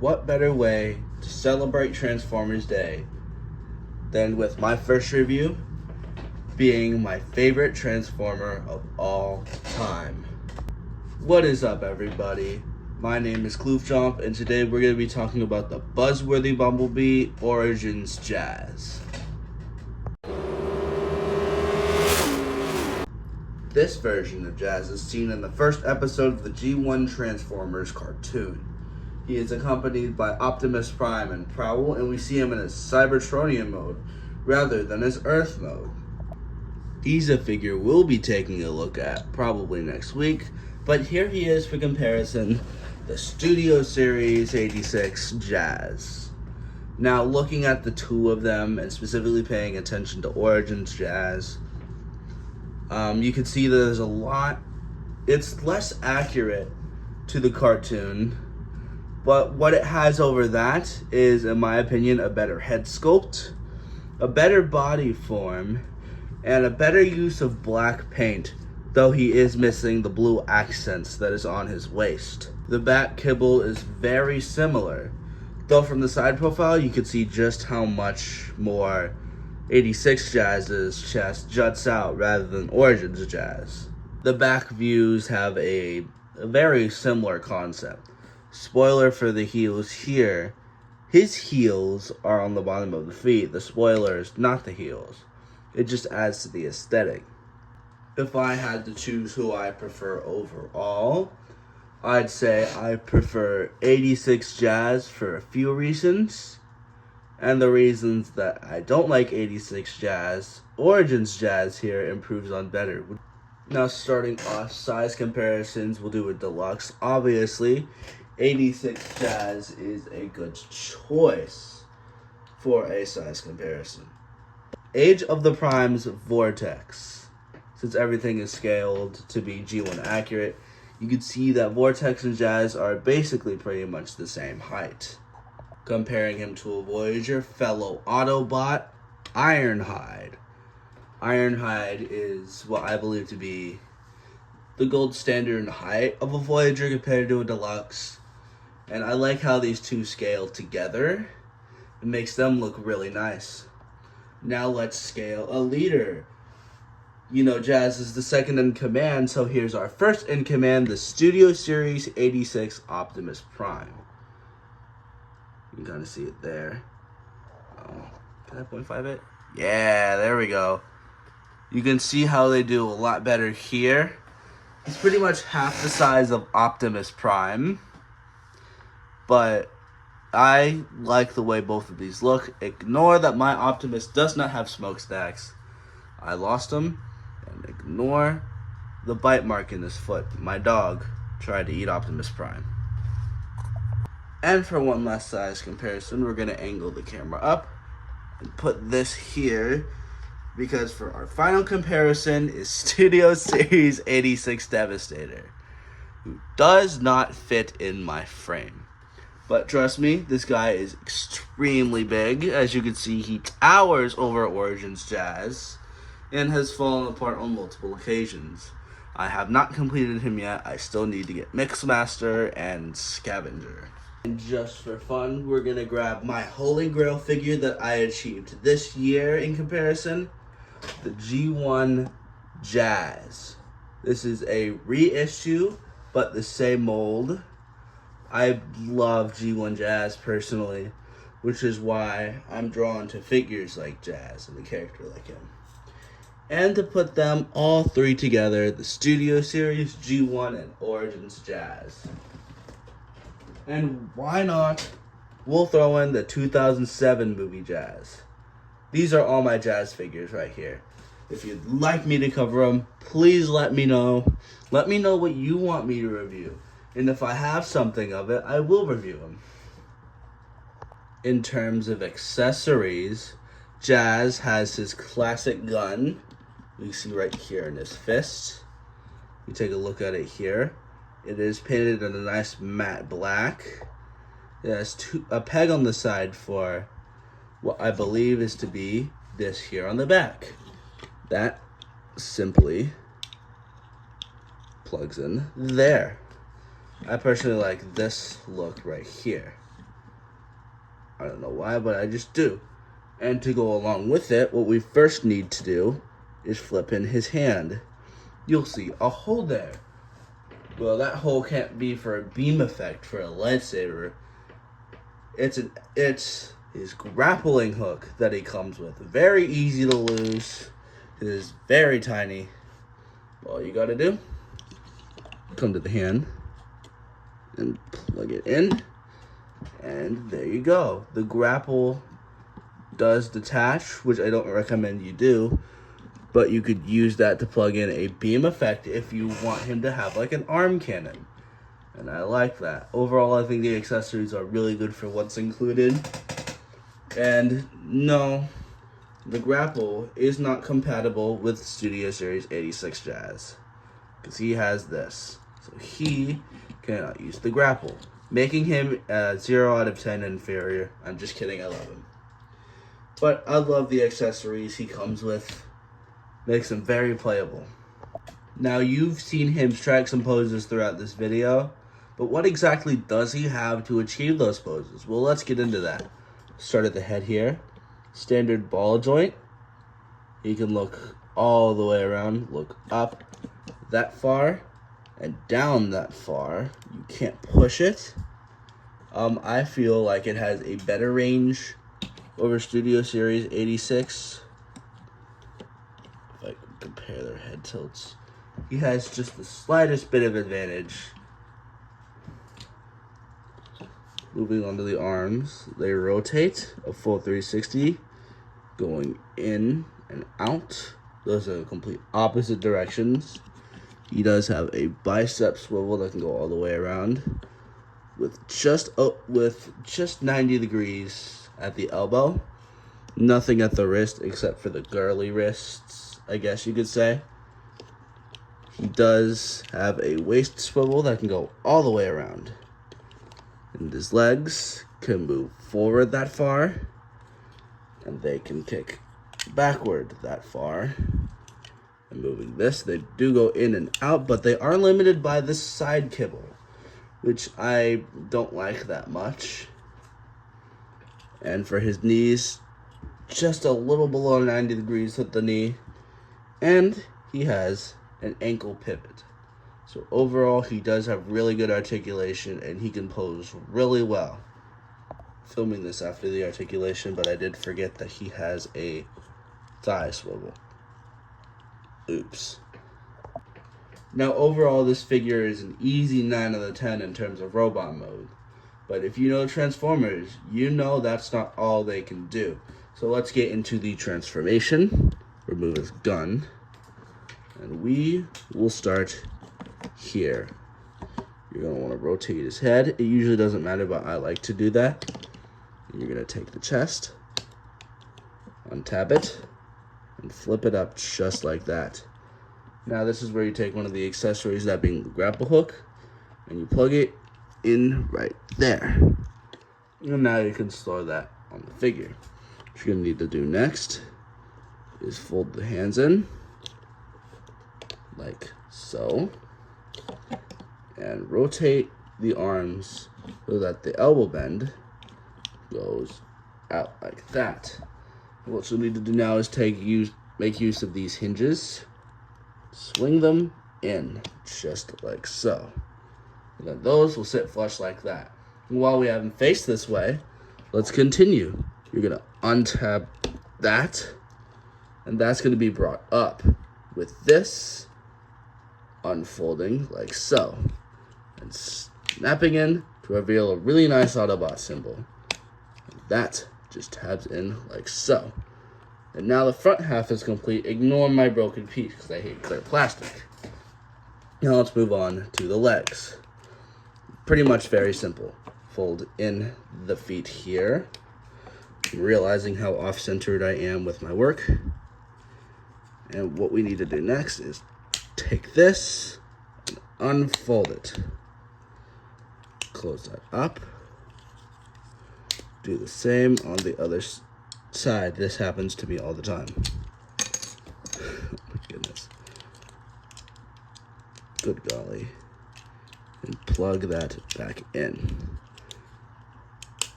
what better way to celebrate Transformers Day than with my first review being my favorite Transformer of all time. What is up, everybody? My name is Kloofchomp, and today we're going to be talking about the buzzworthy Bumblebee Origins Jazz. This version of Jazz is seen in the first episode of the G1 Transformers cartoon. He is accompanied by Optimus Prime and Prowl, and we see him in his Cybertronian mode rather than his Earth mode. He's a figure we'll be taking a look at probably next week, but here he is for comparison, the Studio Series 86 Jazz. Now, looking at the two of them and specifically paying attention to Origins Jazz, you can see that there's a lot. It's less accurate to the cartoon, but what it has over that is, in my opinion, a better head sculpt, a better body form, and a better use of black paint, though he is missing the blue accents that is on his waist. The back kibble is very similar, though from the side profile you can see just how much more 86 Jazz's chest juts out rather than Origins Jazz. The back views have a very similar concept. Spoiler for the heels here, his heels are on the bottom of the feet, the spoilers, not the heels. It just adds to the aesthetic. If I had to choose who I prefer overall, I'd say I prefer 86 Jazz for a few reasons. And the reasons that I don't like 86 Jazz, Origins Jazz here improves on better. Now, starting off size comparisons, we'll do a deluxe. Obviously, 86 Jazz is a good choice for a size comparison. Age of the Prime's Vortex. Since everything is scaled to be G1 accurate, you can see that Vortex and Jazz are basically pretty much the same height. Comparing him to a Voyager fellow Autobot, Ironhide. Ironhide is what I believe to be the gold standard in height of a Voyager compared to a Deluxe. And I like how these two scale together. It makes them look really nice. Now let's scale a leader. You know, Jazz is the second in command, so here's our first in command, the Studio Series 86 Optimus Prime. You can kind of see it there. Can I 0.5 it? Yeah, there we go. You can see how they do a lot better here. He's pretty much half the size of Optimus Prime, but I like the way both of these look. Ignore that my Optimus does not have smokestacks. I lost him. And ignore the bite mark in his foot. My dog tried to eat Optimus Prime. And for one last size comparison, we're going to angle the camera up and put this here, because for our final comparison is Studio Series 86 Devastator, who does not fit in my frame. But trust me, this guy is extremely big. As you can see, he towers over Origins Jazz and has fallen apart on multiple occasions. I have not completed him yet. I still need to get Mixmaster and Scavenger. And just for fun, we're going to grab my Holy Grail figure that I achieved this year in comparison, the G1 Jazz. This is a reissue, but the same mold. I love G1 Jazz personally, which is why I'm drawn to figures like Jazz and a character like him. And to put them all three together, the Studio Series, G1, and Origins Jazz. And why not? We'll throw in the 2007 movie Jazz. These are all my Jazz figures right here. If you'd like me to cover them, please let me know. Let me know what you want me to review. And if I have something of it, I will review them. In terms of accessories, Jazz has his classic gun. You see right here in his fist. You take a look at it here. It is painted in a nice matte black. It has a peg on the side for what I believe is to be this here on the back. That simply plugs in there. I personally like this look right here. I don't know why, but I just do. And to go along with it, what we first need to do is flip in his hand. You'll see a hole there. Well, that hole can't be for a beam effect for a lightsaber. It's his grappling hook that he comes with. Very easy to lose. It is very tiny. All you gotta do, come to the hand and plug it in, and there you go. The grapple does detach, which I don't recommend you do, but you could use that to plug in a beam effect if you want him to have like an arm cannon. And I like that. Overall, I think the accessories are really good for what's included. And no, the grapple is not compatible with Studio Series 86 Jazz, because he has this. So he cannot use the grapple, making him 0 out of 10 inferior. I'm just kidding, I love him. But I love the accessories he comes with. Makes him very playable. Now, you've seen him strike some poses throughout this video, but what exactly does he have to achieve those poses? Well, let's get into that. Start at the head here. Standard ball joint. He can look all the way around, look up that far and down that far. You can't push it. I feel like it has a better range over Studio Series 86. If I can compare their head tilts, he has just the slightest bit of advantage. Moving on to the arms, they rotate a full 360, going in and out. Those are complete opposite directions. He does have a bicep swivel that can go all the way around with just 90 degrees at the elbow. Nothing at the wrist except for the girly wrists, I guess you could say. He does have a waist swivel that can go all the way around. And his legs can move forward that far, and they can kick backward that far. And moving this, they do go in and out, but they are limited by the side kibble, which I don't like that much. And for his knees, just a little below 90 degrees at the knee, and he has an ankle pivot. So overall, he does have really good articulation, and he can pose really well. Filming this after the articulation, but I did forget that he has a thigh swivel. Oops. Now overall, this figure is an easy 9 out of 10 in terms of robot mode. But if you know Transformers, you know that's not all they can do. So let's get into the transformation. Remove his gun. And we will start here. You're going to want to rotate his head. It usually doesn't matter, but I like to do that. And you're going to take the chest, untab it, and flip it up just like that. Now this is where you take one of the accessories, that being the grapple hook, and you plug it in right there. And now you can store that on the figure. What you're going to need to do next is fold the hands in, like so, and rotate the arms so that the elbow bend goes out like that. What you'll need to do now is make use of these hinges, swing them in just like so, and then those will sit flush like that. And while we have them faced this way, let's continue. You're gonna untab that, and that's gonna be brought up with this unfolding like so, and snapping in to reveal a really nice Autobot symbol. And that just tabs in like so. And now the front half is complete. Ignore my broken piece because I hate clear plastic. Now let's move on to the legs. Pretty much very simple. Fold in the feet here. I'm realizing how off-centered I am with my work. And what we need to do next is take this and unfold it. Close that up. Do the same on the other side. This happens to me all the time. Oh my goodness. Good golly. And plug that back in.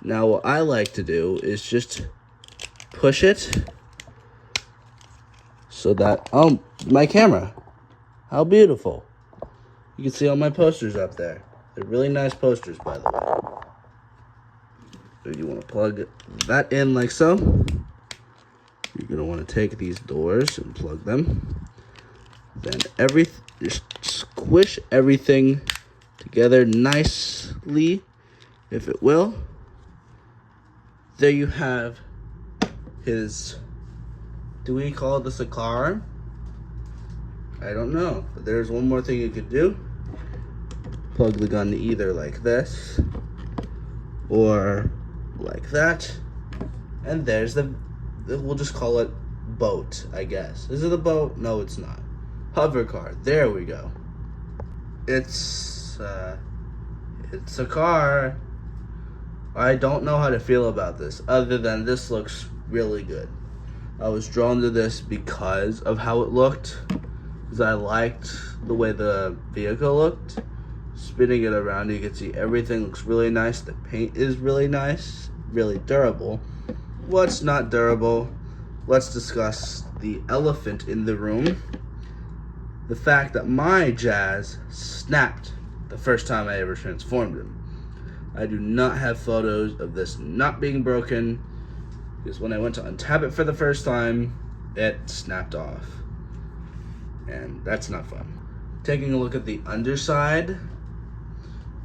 Now what I like to do is just push it so that, oh, my camera. How beautiful. You can see all my posters up there. They're really nice posters, by the way. So you want to plug that in like so. You're going to want to take these doors and plug them. Then just squish everything together nicely, if it will. There you have his, do we call this a car? I don't know, but there's one more thing you could do. Plug the gun either like this or like that, and there's we'll just call it boat, I guess. Is it a boat? No, it's not. Hover car. There we go. It's a car. I don't know how to feel about this, other than this looks really good. I was drawn to this because of how it looked, because I liked the way the vehicle looked. Spinning it around, you can see everything looks really nice. The paint is really nice, really durable. What's not durable? Let's discuss the elephant in the room. The fact that my Jazz snapped the first time I ever transformed him. I do not have photos of this not being broken, because when I went to untap it for the first time, it snapped off. And that's not fun. Taking a look at the underside.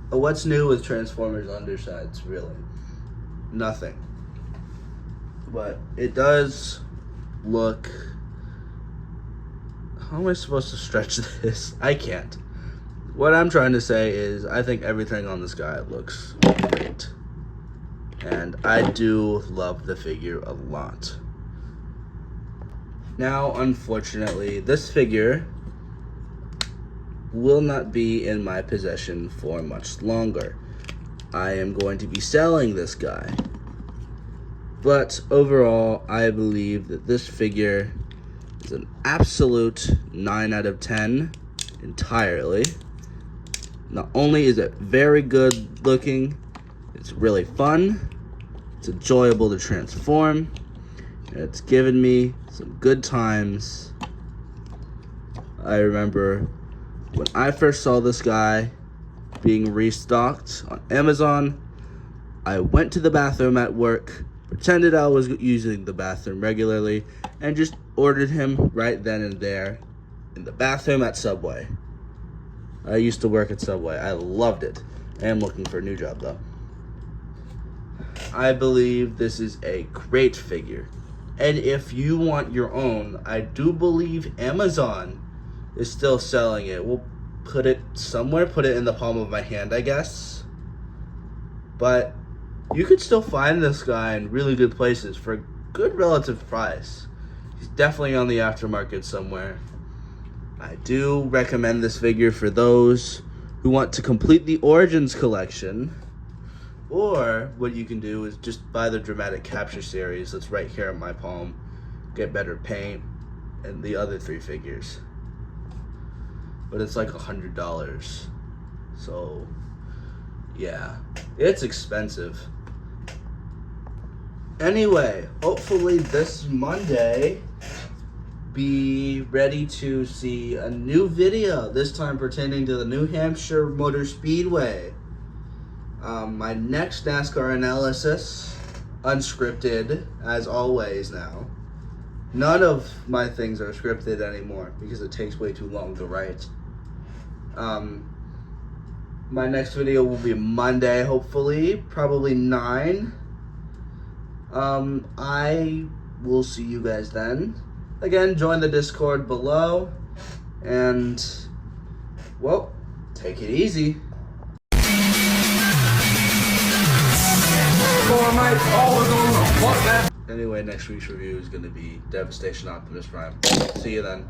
What's new with Transformers undersides, really? Nothing. But it does look... How am I supposed to stretch this? I can't. What I'm trying to say is I think everything on this guy looks great. And I do love the figure a lot. Now, unfortunately, this figure will not be in my possession for much longer. I am going to be selling this guy. But overall, I believe that this figure is an absolute 9 out of 10 entirely. Not only is it very good looking, it's really fun, it's enjoyable to transform, and it's given me some good times. I remember when I first saw this guy being restocked on Amazon, I went to the bathroom at work, pretended I was using the bathroom regularly, and just ordered him right then and there in the bathroom at Subway. I used to work at Subway. I loved it. I am looking for a new job, though. I believe this is a great figure. And if you want your own, I do believe Amazon is still selling it. We'll put it somewhere, put it in the palm of my hand, I guess. But you could still find this guy in really good places for a good relative price. He's definitely on the aftermarket somewhere. I do recommend this figure for those who want to complete the Origins collection. Or what you can do is just buy the Dramatic Capture series that's right here in my palm. Get better paint and the other 3 figures. But it's like $100. So yeah, it's expensive. Anyway, hopefully this Monday, be ready to see a new video, this time pertaining to the New Hampshire Motor Speedway. My next NASCAR analysis, unscripted, as always now. None of my things are scripted anymore because it takes way too long to write. My next video will be Monday, hopefully, probably 9. I will see you guys then. Again, join the Discord below, and, well, take it easy. Anyway, next week's review is going to be Devastation Optimus Prime. See you then.